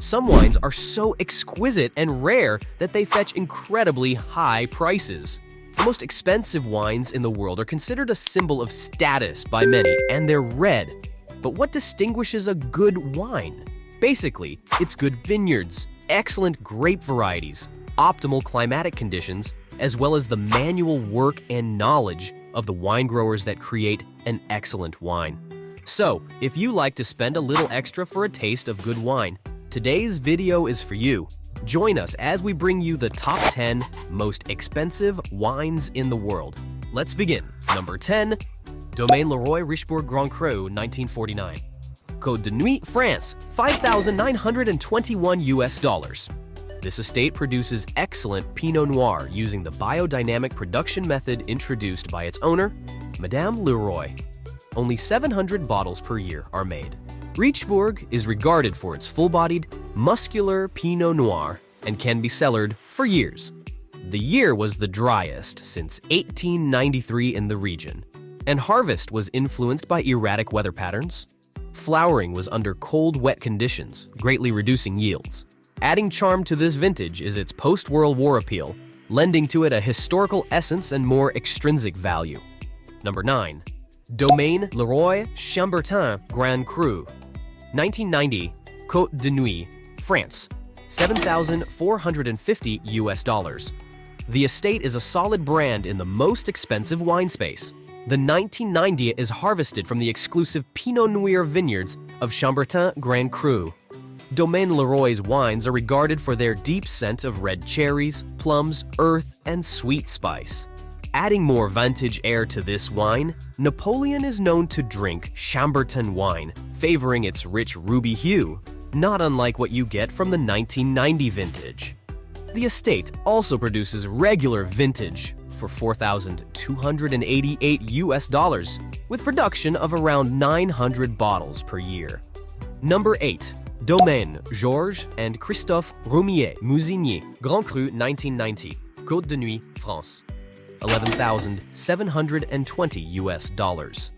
Some wines are so exquisite and rare that they fetch incredibly high prices. The most expensive wines in the world are considered a symbol of status by many, and they're red. But what distinguishes a good wine? Basically, it's good vineyards, excellent grape varieties, optimal climatic conditions, as well as the manual work and knowledge of the wine growers that create an excellent wine. So, if you like to spend a little extra for a taste of good wine, today's video is for you. Join us as we bring you the top 10 most expensive wines in the world. Let's begin. Number 10, Domaine Leroy Richburg Grand Cru 1949. Côte de Nuit, France, $5,921. This estate produces excellent Pinot Noir using the biodynamic production method introduced by its owner, Madame Leroy. Only 700 bottles per year are made. Richburg is regarded for its full-bodied, muscular Pinot Noir and can be cellared for years. The year was the driest since 1893 in the region, and harvest was influenced by erratic weather patterns. Flowering was under cold, wet conditions, greatly reducing yields. Adding charm to this vintage is its post-World War appeal, lending to it a historical essence and more extrinsic value. Number 9. Domaine Leroy Chambertin Grand Cru 1990, Côte de Nuit, France, $7,450. The estate is a solid brand in the most expensive wine space. The 1990 is harvested from the exclusive Pinot Noir vineyards of Chambertin Grand Cru. Domaine Leroy's wines are regarded for their deep scent of red cherries, plums, earth, and sweet spice. Adding more vintage air to this wine, Napoleon is known to drink Chambertin wine, favoring its rich ruby hue, not unlike what you get from the 1990 vintage. The estate also produces regular vintage for $4,288, with production of around 900 bottles per year. Number 8. Domaine Georges and Kristoffrier Musigny Grand Cru 1990, Côte de Nuit, France, $11,720.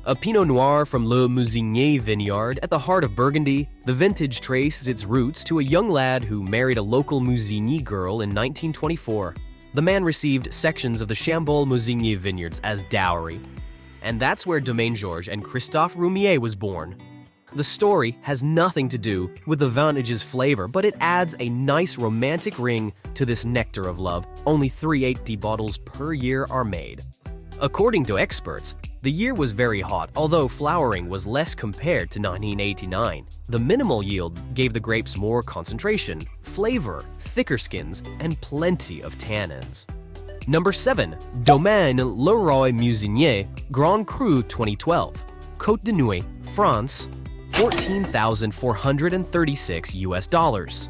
A Pinot Noir from Le Musigny vineyard at the heart of Burgundy, the vintage traces its roots to a young lad who married a local Musigny girl in 1924. The man received sections of the Chambol-Musigny vineyards as dowry, and that's where Domaine Georges and Kristoffrier was born. The story has nothing to do with the vintage's flavor, but it adds a nice romantic ring to this nectar of love. Only 380 bottles per year are made. According to experts, the year was very hot, although flowering was less compared to 1989. The minimal yield gave the grapes more concentration, flavor, thicker skins, and plenty of tannins. Number 7. Domaine Leroy Musigny Grand Cru 2012, Côte de Nuit, France, $14,436.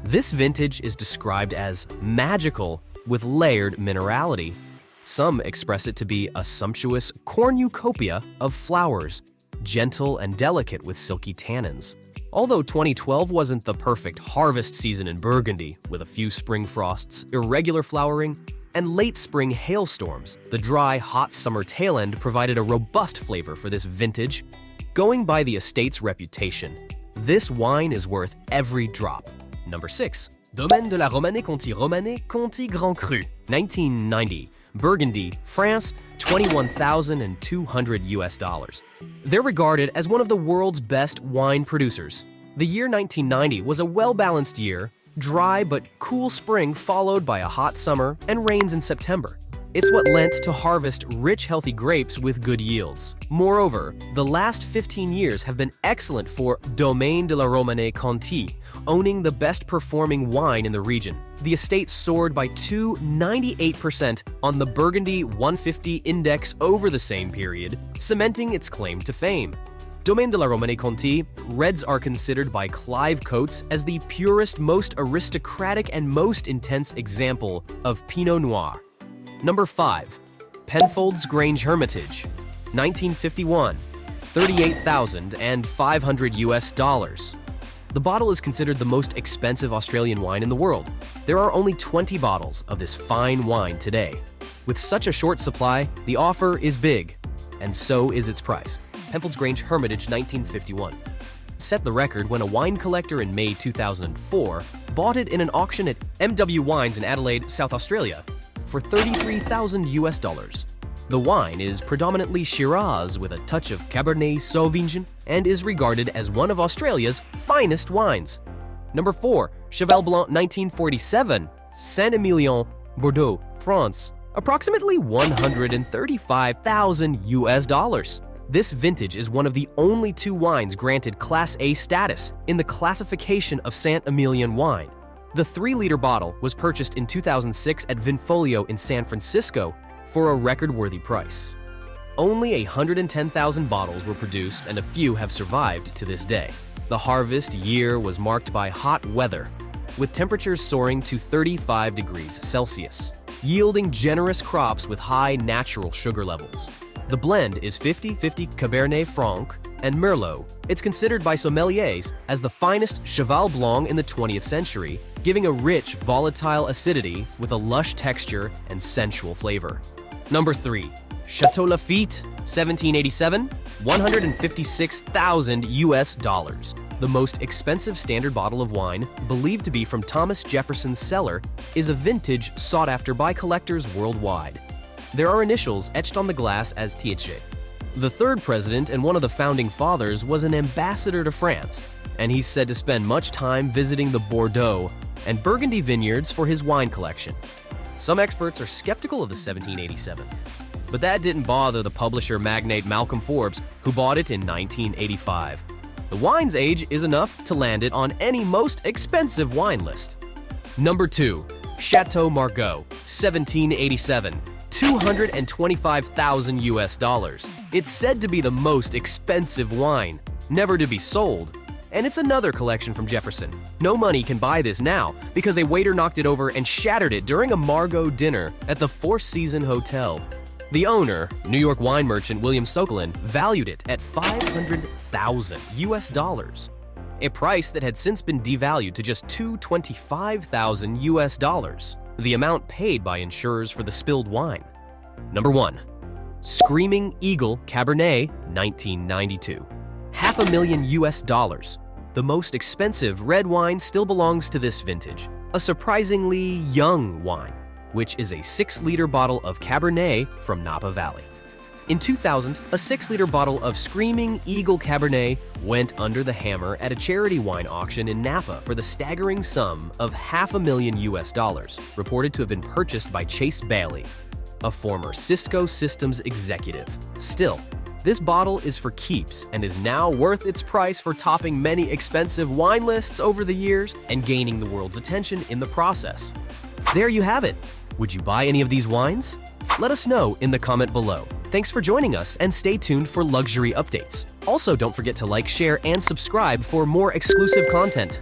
This vintage is described as magical with layered minerality. Some express it to be a sumptuous cornucopia of flowers, gentle and delicate with silky tannins. Although 2012 wasn't the perfect harvest season in Burgundy, with a few spring frosts, irregular flowering, and late spring hailstorms, the dry, hot summer tail end provided a robust flavor for this vintage. Going by the estate's reputation, this wine is worth every drop. Number 6. Domaine de la Romanée Conti Grand Cru 1990, Burgundy, France, $21,200. They're regarded as one of the world's best wine producers. The year 1990 was a well-balanced year, dry but cool spring followed by a hot summer and rains in September. It's what lent to harvest rich, healthy grapes with good yields. Moreover, the last 15 years have been excellent for Domaine de la Romanée Conti, owning the best-performing wine in the region. The estate soared by 298% on the Burgundy 150 index over the same period, cementing its claim to fame. Domaine de la Romanée Conti, reds are considered by Clive Coates as the purest, most aristocratic, and most intense example of Pinot Noir. Number 5. Penfolds Grange Hermitage, 1951, $38,500. The bottle is considered the most expensive Australian wine in the world. There are only 20 bottles of this fine wine today. With such a short supply, the offer is big, and so is its price. Penfolds Grange Hermitage 1951. set the record when a wine collector in May 2004 bought it in an auction at MW Wines in Adelaide, South Australia, for $33,000. The wine is predominantly Shiraz with a touch of Cabernet Sauvignon and is regarded as one of Australia's finest wines. Number 4. Cheval Blanc 1947, Saint-Emilion, Bordeaux, France, approximately $135,000. This vintage is one of the only 2 wines granted Class A status in the classification of Saint-Emilion wine. The 3-liter bottle was purchased in 2006 at Vinfolio in San Francisco for a record-worthy price. Only 110,000 bottles were produced and a few have survived to this day. The harvest year was marked by hot weather, with temperatures soaring to 35 degrees Celsius, yielding generous crops with high natural sugar levels. The blend is 50-50 Cabernet Franc and Merlot. It's considered by sommeliers as the finest Cheval Blanc in the 20th century, giving a rich, volatile acidity with a lush texture and sensual flavor. Number 3. Chateau Lafite, 1787, $156,000. The most expensive standard bottle of wine, believed to be from Thomas Jefferson's cellar, is a vintage sought after by collectors worldwide. There are initials etched on the glass as THJ. The 3rd president and one of the founding fathers was an ambassador to France, and he's said to spend much time visiting the Bordeaux and Burgundy vineyards for his wine collection. Some experts are skeptical of the 1787, but that didn't bother the publisher magnate Malcolm Forbes, who bought it in 1985. The wine's age is enough to land it on any most expensive wine list. Number 2. Chateau Margaux, 1787, $225,000. It's said to be the most expensive wine, never to be sold. And it's another collection from Jefferson. No money can buy this now because a waiter knocked it over and shattered it during a Margaux dinner at the Four Seasons Hotel. The owner, New York wine merchant William Sokolin, valued it at $500,000, a price that had since been devalued to just $225,000, the amount paid by insurers for the spilled wine. Number 1. Screaming Eagle Cabernet, 1992. $500,000. The most expensive red wine still belongs to this vintage, a surprisingly young wine, which is a 6-liter bottle of Cabernet from Napa Valley. In 2000, a 6-liter bottle of Screaming Eagle Cabernet went under the hammer at a charity wine auction in Napa for the staggering sum of $500,000, reported to have been purchased by Chase Bailey, a former Cisco Systems executive. Still, this bottle is for keeps and is now worth its price for topping many expensive wine lists over the years and gaining the world's attention in the process. There you have it. Would you buy any of these wines? Let us know in the comment below. Thanks for joining us and stay tuned for luxury updates. Also, don't forget to like, share, and subscribe for more exclusive content.